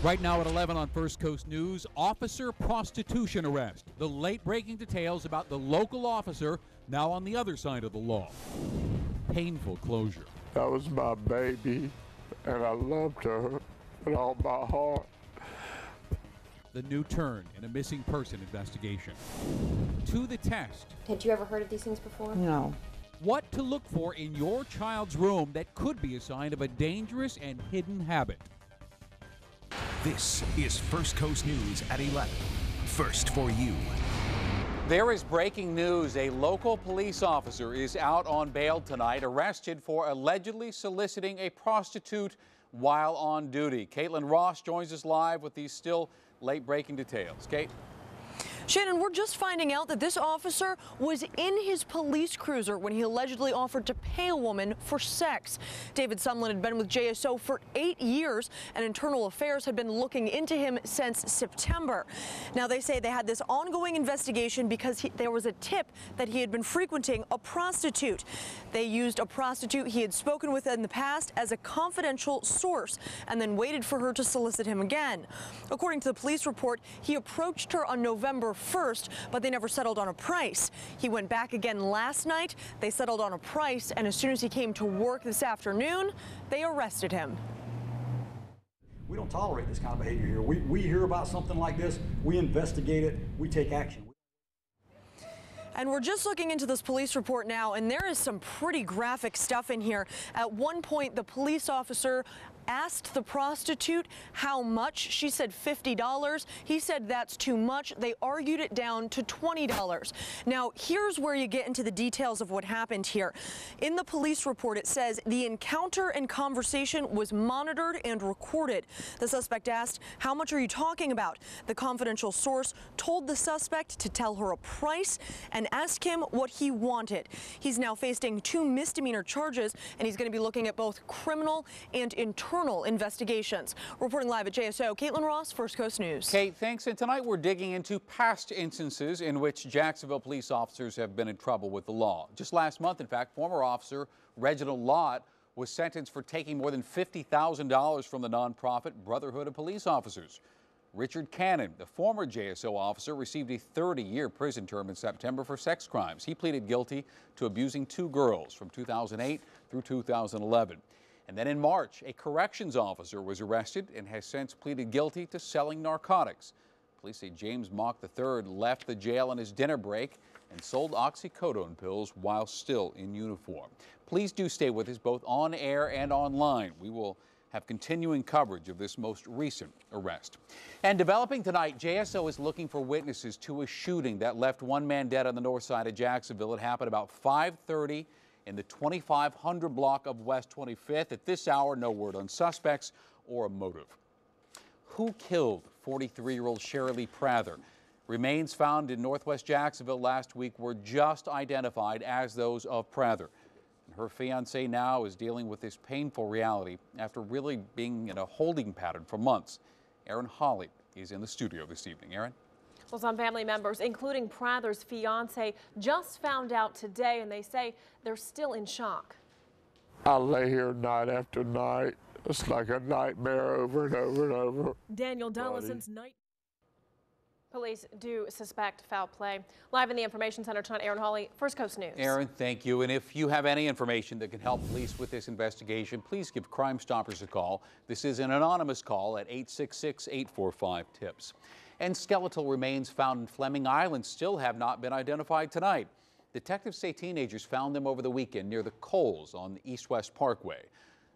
Right now at 11 on First Coast News, officer prostitution arrest. The late-breaking details about the local officer now on the other side of the law. Painful closure. That was my baby, and I loved her with all my heart. The new turn in a missing person investigation. To the test. Had you ever heard of these things before? No. What to look for in your child's room that could be a sign of a dangerous and hidden habit. This is First Coast News at 11. First for you. There is breaking news. A local police officer is out on bail tonight, arrested for allegedly soliciting a prostitute while on duty. Caitlin Ross joins us live with these still late-breaking details. Kate? Shannon, we're just finding out that this officer was in his police cruiser when he allegedly offered to pay a woman for sex. David Sumlin had been with JSO for 8 years, and Internal Affairs had been looking into him since September. Now, they say they had this ongoing investigation because there was a tip that he had been frequenting a prostitute. They used a prostitute he had spoken with in the past as a confidential source and then waited for her to solicit him again. According to the police report, he approached her on November 1st, but they never settled on a price. He went back again last night. They settled on a price, and as soon as he came to work this afternoon, they arrested him. We don't tolerate this kind of behavior here. We hear about something like this, we investigate it, we take action. And we're just looking into this police report now, and there is some pretty graphic stuff in here. At one point, the police officer asked the prostitute how much. She said $50. He said that's too much. They argued it down to $20. Now, here's where you get into the details of what happened here. In the police report, it says the encounter and conversation was monitored and recorded. The suspect asked, "How much are you talking about?" The confidential source told the suspect to tell her a price and asked him what he wanted. He's now facing 2 misdemeanor charges, and he's going to be looking at both criminal and internal investigations. Reporting live at JSO, Caitlin Ross, First Coast News. Kate, thanks. And tonight we're digging into past instances in which Jacksonville police officers have been in trouble with the law. Just last month, in fact, former officer Reginald Lott was sentenced for taking more than $50,000 from the nonprofit Brotherhood of Police Officers. Richard Cannon, the former JSO officer, received a 30-year prison term in September for sex crimes. He pleaded guilty to abusing 2 girls from 2008 through 2011. And then in March, a corrections officer was arrested and has since pleaded guilty to selling narcotics. Police say James Mock III left the jail on his dinner break and sold oxycodone pills while still in uniform. Please do stay with us both on air and online. We will have continuing coverage of this most recent arrest. And developing tonight, JSO is looking for witnesses to a shooting that left 1 man dead on the north side of Jacksonville. It happened about 5:30 in the 2500 block of West 25th. At this hour, no word on suspects or a motive. Who killed 43-year-old Shirley Prather? Remains found in northwest Jacksonville last week were just identified as those of Prather. And her fiancé now is dealing with this painful reality after really being in a holding pattern for months. Aaron Hawley is in the studio this evening. Aaron? Well, some family members, including Prather's fiancé, just found out today, and they say they're still in shock. I lay here night after night. It's like a nightmare over and over and over. Daniel Dollison's night. Police do suspect foul play. Live in the Information Center tonight, Aaron Hawley, First Coast News. Aaron, thank you. And if you have any information that can help police with this investigation, please give Crime Stoppers a call. This is an anonymous call at 866-845-TIPS. And skeletal remains found in Fleming Island still have not been identified tonight. Detectives say teenagers found them over the weekend near the Coles on the East-West Parkway.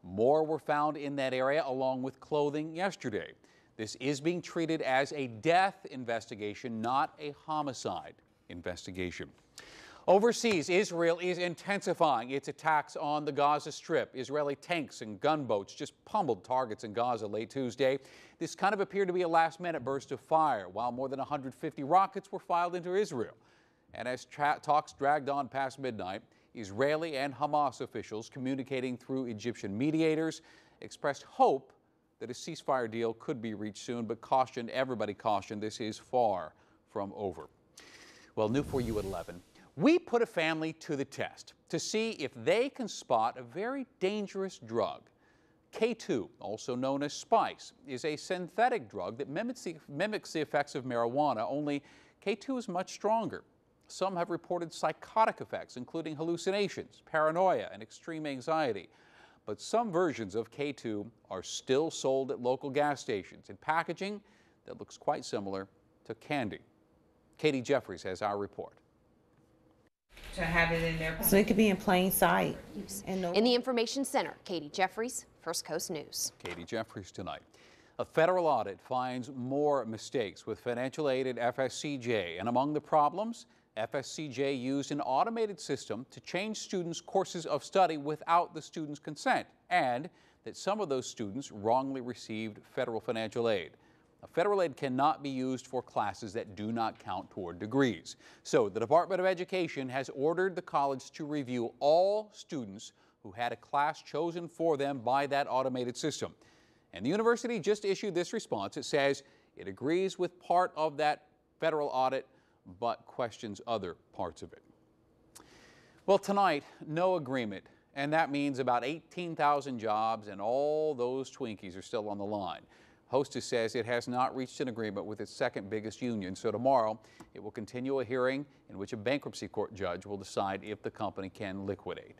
More were found in that area along with clothing yesterday. This is being treated as a death investigation, not a homicide investigation. Overseas, Israel is intensifying its attacks on the Gaza Strip. Israeli tanks and gunboats just pummeled targets in Gaza late Tuesday. This kind of appeared to be a last-minute burst of fire, while more than 150 rockets were fired into Israel. And as talks dragged on past midnight, Israeli and Hamas officials communicating through Egyptian mediators expressed hope that a ceasefire deal could be reached soon, but everybody cautioned this is far from over. Well, new for you at 11. We put a family to the test to see if they can spot a very dangerous drug K2, also known as spice, is a synthetic drug that mimics the effects of marijuana, only K2 is much stronger. Some have reported psychotic effects, including hallucinations, paranoia, and extreme anxiety. But some versions of K2 are still sold at local gas stations in packaging that looks quite similar to candy. Katie Jeffries has our report. To have it in there so it could be in plain sight. In the Information Center, Katie Jeffries, First Coast News. Katie Jeffries tonight. A federal audit finds more mistakes with financial aid at FSCJ, and among the problems, FSCJ used an automated system to change students' courses of study without the students' consent, and that some of those students wrongly received federal financial aid. Federal aid cannot be used for classes that do not count toward degrees. So the Department of Education has ordered the college to review all students who had a class chosen for them by that automated system. And the university just issued this response. It says it agrees with part of that federal audit, but questions other parts of it. Well, tonight, no agreement, and that means about 18,000 jobs and all those Twinkies are still on the line. Hostess says it has not reached an agreement with its second biggest union, so tomorrow it will continue a hearing in which a bankruptcy court judge will decide if the company can liquidate.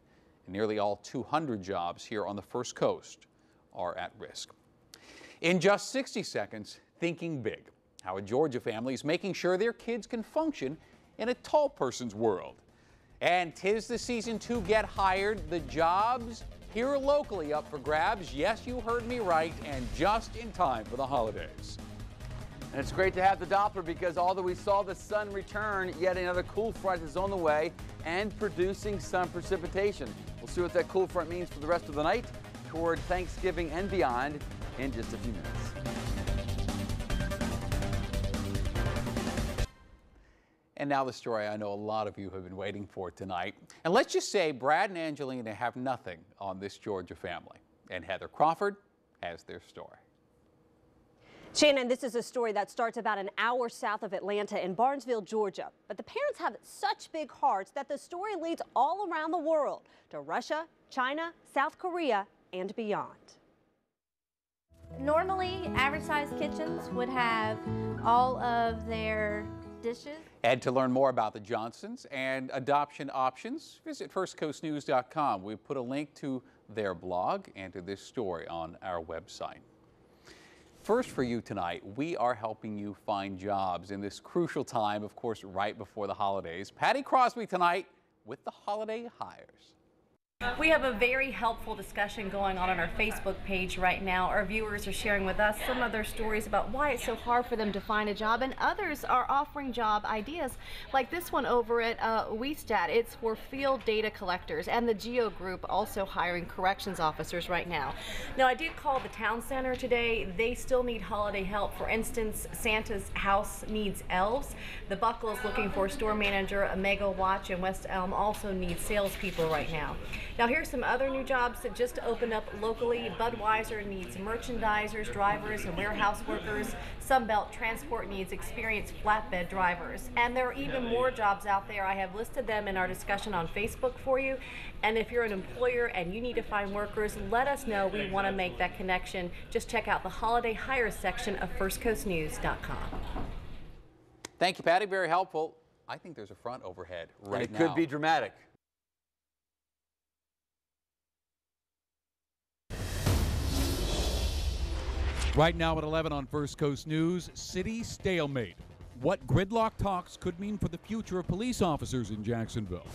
And nearly all 200 jobs here on the First Coast are at risk. In just 60 seconds, thinking big. How a Georgia family is making sure their kids can function in a tall person's world. And 'tis the season to get hired. The jobs here locally up for grabs. Yes, you heard me right, and just in time for the holidays. And it's great to have the Doppler because although we saw the sun return, yet another cool front is on the way and producing some precipitation. We'll see what that cool front means for the rest of the night toward Thanksgiving and beyond in just a few minutes. And now the story I know a lot of you have been waiting for tonight. And let's just say Brad and Angelina have nothing on this Georgia family. And Heather Crawford has their story. Shannon, this is a story that starts about an hour south of Atlanta in Barnesville, Georgia. But the parents have such big hearts that the story leads all around the world to Russia, China, South Korea, and beyond. Normally, average-sized kitchens would have all of their dishes. And to learn more about the Johnsons and adoption options, visit firstcoastnews.com. We've put a link to their blog and to this story on our website. First for you tonight, we are helping you find jobs in this crucial time, of course, right before the holidays. Patty Crosby tonight with the holiday hires. We have a very helpful discussion going on our Facebook page right now. Our viewers are sharing with us some of their stories about why it's so hard for them to find a job, and others are offering job ideas like this one over at WeStat. It's for field data collectors, and the Geo Group also hiring corrections officers right now. Now, I did call the town center today. They still need holiday help. For instance, Santa's house needs elves. The Buckle is looking for a store manager. A Mega Watch in West Elm also needs salespeople right now. Now here's some other new jobs that just opened up locally. Budweiser needs merchandisers, drivers, and warehouse workers. Sunbelt Transport needs experienced flatbed drivers. And there are even more jobs out there. I have listed them in our discussion on Facebook for you. And if you're an employer and you need to find workers, let us know. We want to make that connection. Just check out the holiday hires section of firstcoastnews.com. Thank you, Patty. Very helpful. I think there's a front overhead right now. And it could be dramatic. Right now at 11 on First Coast News, city stalemate. What gridlock talks could mean for the future of police officers in Jacksonville.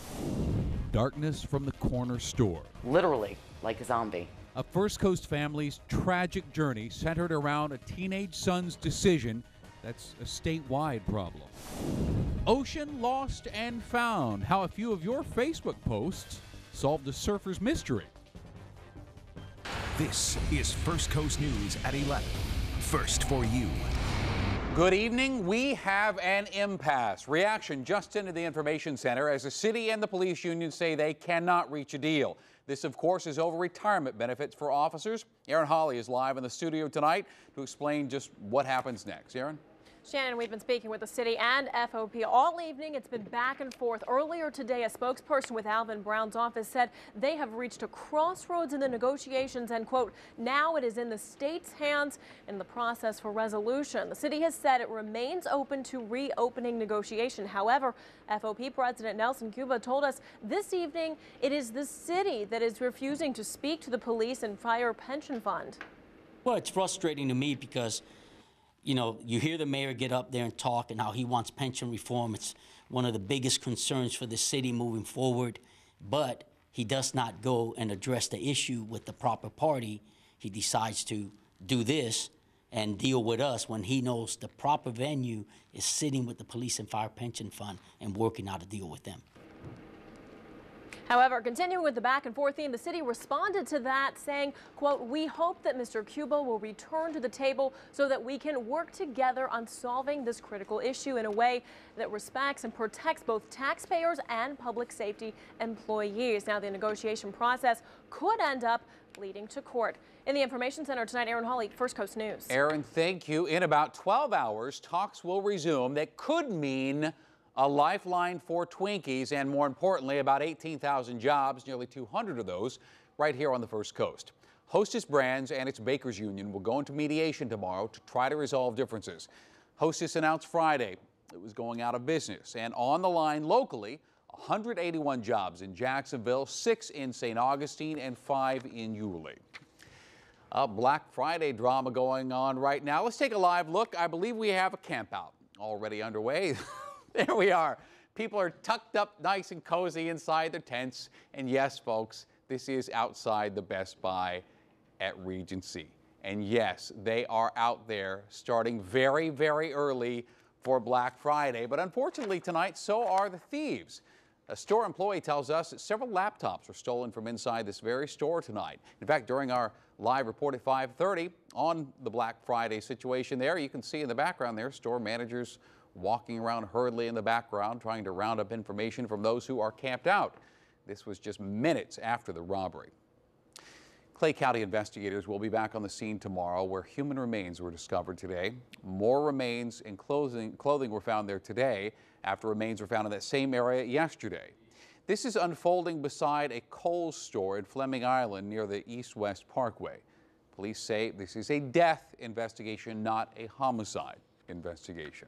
Darkness from the corner store. Literally, like a zombie. A First Coast family's tragic journey centered around a teenage son's decision that's a statewide problem. Ocean lost and found. How a few of your Facebook posts solved a surfer's mystery. This is First Coast News at 11. First for you. Good evening. We have an impasse. Reaction just into the Information Center as the city and the police union say they cannot reach a deal. This, of course, is over retirement benefits for officers. Aaron Hawley is live in the studio tonight to explain just what happens next. Aaron? Shannon, we've been speaking with the city and FOP all evening. It's been back and forth. Earlier today, a spokesperson with Alvin Brown's office said they have reached a crossroads in the negotiations and, quote, now it is in the state's hands in the process for resolution. The city has said it remains open to reopening negotiation. However, FOP President Nelson Cuba told us this evening it is the city that is refusing to speak to the police and fire pension fund. Well, it's frustrating to me because you know, you hear the mayor get up there and talk and how he wants pension reform. It's one of the biggest concerns for the city moving forward, but he does not go and address the issue with the proper party. He decides to do this and deal with us when he knows the proper venue is sitting with the police and fire pension fund and working out a deal with them. However, continuing with the back and forth theme, the city responded to that saying, quote, we hope that Mr. Cuba will return to the table so that we can work together on solving this critical issue in a way that respects and protects both taxpayers and public safety employees. Now, the negotiation process could end up leading to court. In the Information Center tonight, Aaron Hawley, First Coast News. Aaron, thank you. In about 12 hours, talks will resume. That could mean a lifeline for Twinkies and, more importantly, about 18,000 jobs, nearly 200 of those, right here on the First Coast. Hostess Brands and its Bakers Union will go into mediation tomorrow to try to resolve differences. Hostess announced Friday it was going out of business. And on the line locally, 181 jobs in Jacksonville, 6 in St. Augustine, and 5 in Yulee. A Black Friday drama going on right now. Let's take a live look. I believe we have a campout already underway. There we are. People are tucked up nice and cozy inside their tents. And yes, folks, this is outside the Best Buy at Regency. And yes, they are out there starting very, very early for Black Friday. But unfortunately tonight, so are the thieves. A store employee tells us that several laptops were stolen from inside this very store tonight. In fact, during our live report at 5:30 on the Black Friday situation there, you can see in the background there, store managers walking around hurriedly in the background, trying to round up information from those who are camped out. This was just minutes after the robbery. Clay County investigators will be back on the scene tomorrow where human remains were discovered today. More remains and clothing were found there today after remains were found in that same area yesterday. This is unfolding beside a Kohl's store in Fleming Island near the East-West Parkway. Police say this is a death investigation, not a homicide investigation.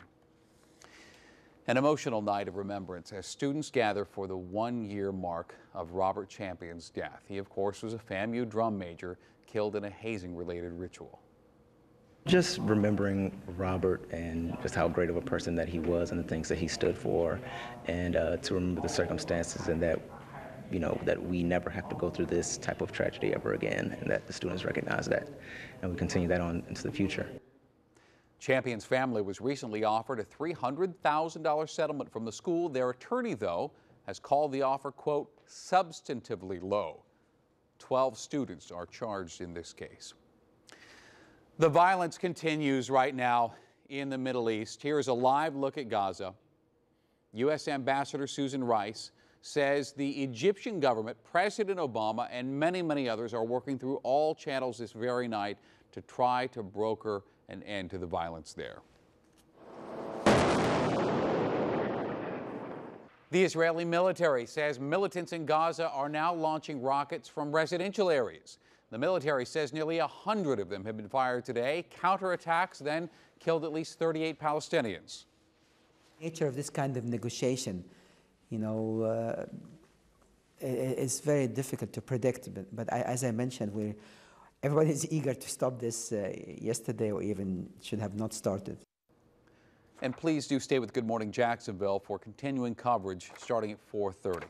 An emotional night of remembrance as students gather for the one-year mark of Robert Champion's death. He, of course, was a FAMU drum major killed in a hazing-related ritual. Just remembering Robert and just how great of a person that he was and the things that he stood for, and to remember the circumstances and that, you know, that we never have to go through this type of tragedy ever again, and that the students recognize that, and we continue that on into the future. Champion's family was recently offered a $300,000 settlement from the school. Their attorney, though, has called the offer, quote, substantively low. 12 students are charged in this case. The violence continues right now in the Middle East. Here's a live look at Gaza. U.S. Ambassador Susan Rice says the Egyptian government, President Obama, and many, many others are working through all channels this very night to try to broker an end to the violence there. The Israeli military says militants in Gaza are now launching rockets from residential areas. The military says nearly 100 of them have been fired today. Counterattacks then killed at least 38 Palestinians. The nature of this kind of negotiation, you know, is very difficult to predict. But as I mentioned, everybody is eager to stop this yesterday, or even should have not started. And please do stay with Good Morning Jacksonville for continuing coverage starting at 4:30.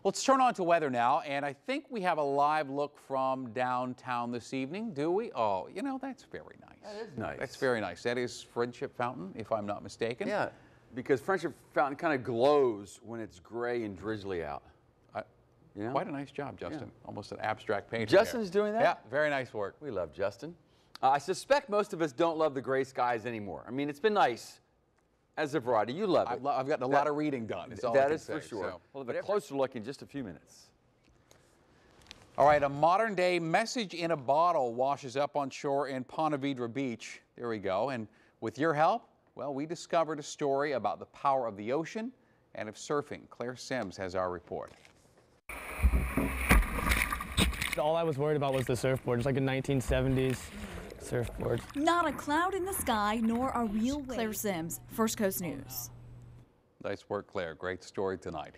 Let's turn on to weather now, and I think we have a live look from downtown this evening, do we? Oh, you know, that's very nice. That is nice. That's very nice. That is Friendship Fountain, if I'm not mistaken. Yeah, because Friendship Fountain kind of glows when it's gray and drizzly out. You know? Quite a nice job, Justin. Yeah. Almost an abstract painter. Justin's doing that? Yeah, very nice work. We love Justin. I suspect most of us don't love the gray skies anymore. I mean, it's been nice as a variety. You love it. I've gotten a lot of reading done. That is for sure. So. We'll have a closer look in just a few minutes. All right, a modern-day message in a bottle washes up on shore in Ponte Vedra Beach. There we go. And with your help, Well, we discovered a story about the power of the ocean and of surfing. Claire Sims has our report. All I was worried about was the surfboard. It's like a 1970s surfboard. Not a cloud in the sky, nor a real wave. Claire Sims, First Coast News. Nice work, Claire. Great story tonight.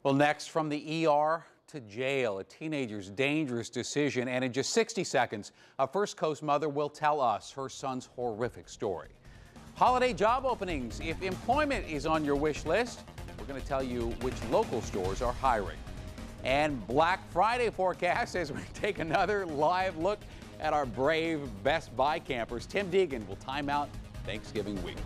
Well, next, from the ER to jail, a teenager's dangerous decision. And in just 60 seconds, a First Coast mother will tell us her son's horrific story. Holiday job openings. If employment is on your wish list, we're going to tell you which local stores are hiring. And Black Friday forecast as we take another live look at our brave Best Buy campers. Tim Deegan will time out Thanksgiving week.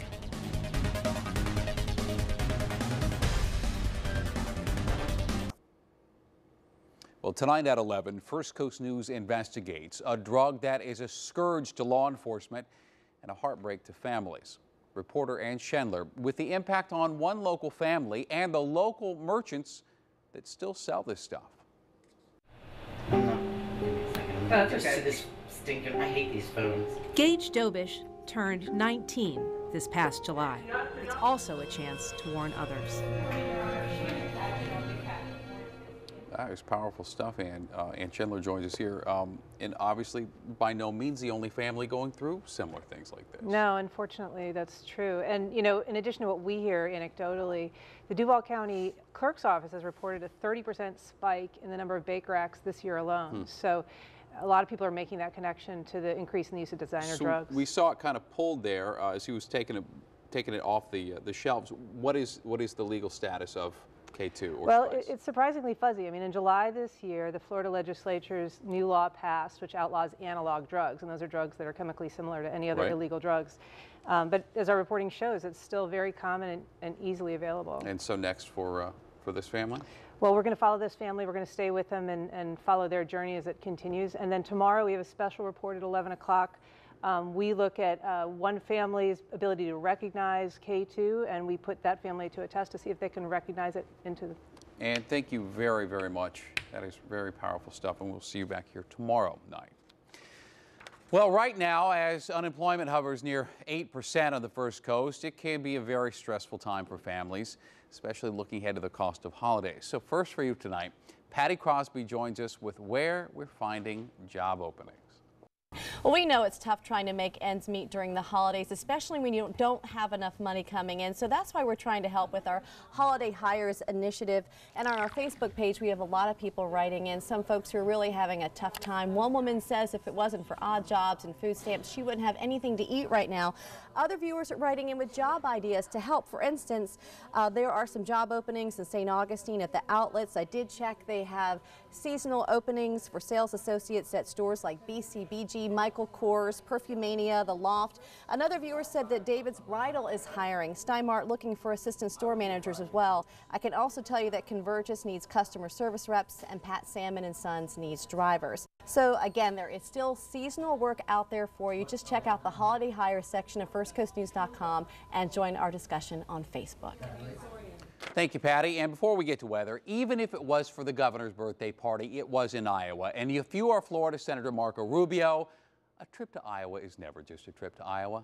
Well, tonight at 11, First Coast News investigates a drug that is a scourge to law enforcement and a heartbreak to families. Reporter Ann Schendler with the impact on one local family and the local merchants that still sell this stuff. That's okay. This stinking, I hate these phones. Gage Dobish turned 19 this past July. It's also a chance to warn others. That is powerful stuff, and Ann Schindler joins us here. And obviously, by no means the only family going through similar things like this. No, unfortunately, that's true. And, you know, in addition to what we hear anecdotally, the Duval County Clerk's Office has reported a 30% spike in the number of Baker Acts this year alone. So a lot of people are making that connection to the increase in the use of designer drugs. We saw it kind of pulled there as he was taking it off the shelves. What is the legal status of K2 or well, spice? it's surprisingly fuzzy. I mean, in July this year, the Florida legislature's new law passed, which outlaws analog drugs, and those are drugs that are chemically similar to any other illegal drugs. But as our reporting shows, it's still very common and easily available. And so next for this family? Well, we're going to follow this family. We're going to stay with them and follow their journey as it continues. And then tomorrow we have a special report at 11 o'clock. We look at one family's ability to recognize K2, and we put that family to a test to see if they can recognize it into the... And thank you very, very much. That is very powerful stuff, and we'll see you back here tomorrow night. Well, right now, as unemployment hovers near 8% on the First Coast, it can be a very stressful time for families, especially looking ahead to the cost of holidays. So first for you tonight, Patty Crosby joins us with where we're finding job openings. Well, we know it's tough trying to make ends meet during the holidays, especially when you don't have enough money coming in. So that's why we're trying to help with our Holiday Hires initiative. And on our Facebook page, we have a lot of people writing in. Some folks who are really having a tough time. One woman says if it wasn't for odd jobs and food stamps, she wouldn't have anything to eat right now. Other viewers are writing in with job ideas to help. For instance, there are some job openings in St. Augustine at the outlets. I did check. They have seasonal openings for sales associates at stores like BCBG, Michael Kors, Perfumania, The Loft. Another viewer said that David's Bridal is hiring. Steinmart looking for assistant store managers as well. I can also tell you that Convergys needs customer service reps and Pat Salmon & Sons needs drivers. So again, there is still seasonal work out there for you. Just check out the Holiday Hire section of firstcoastnews.com and join our discussion on Facebook. Thank you, Patty. And before we get to weather, even if it was for the governor's birthday party, it was in Iowa. And if you are Florida Senator Marco Rubio, a trip to Iowa is never just a trip to Iowa.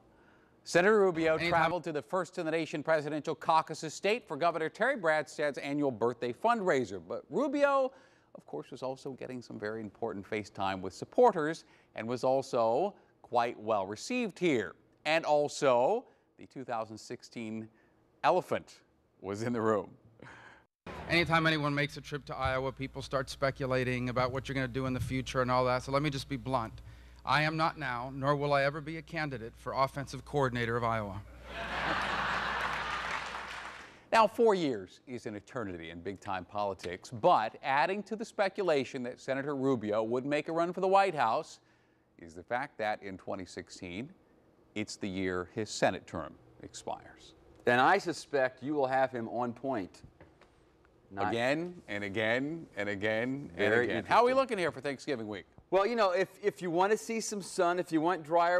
Senator Rubio traveled to the First in the Nation Presidential Caucus Estate for Governor Terry Bradstad's annual birthday fundraiser. But Rubio, of course, was also getting some very important FaceTime with supporters and was also quite well received here. And also, the 2016 elephant was in the room. Anytime anyone makes a trip to Iowa, people start speculating about what you're going to do in the future and all that. So let me just be blunt. I am not now, nor will I ever be a candidate for offensive coordinator of Iowa. Now, 4 years is an eternity in big-time politics, but adding to the speculation that Senator Rubio would make a run for the White House is the fact that in 2016, it's the year his Senate term expires. Then I suspect you will have him on point. Again and again and again and again. How are we looking here for Thanksgiving week? Well, you know, if you want to see some sun, if you want drier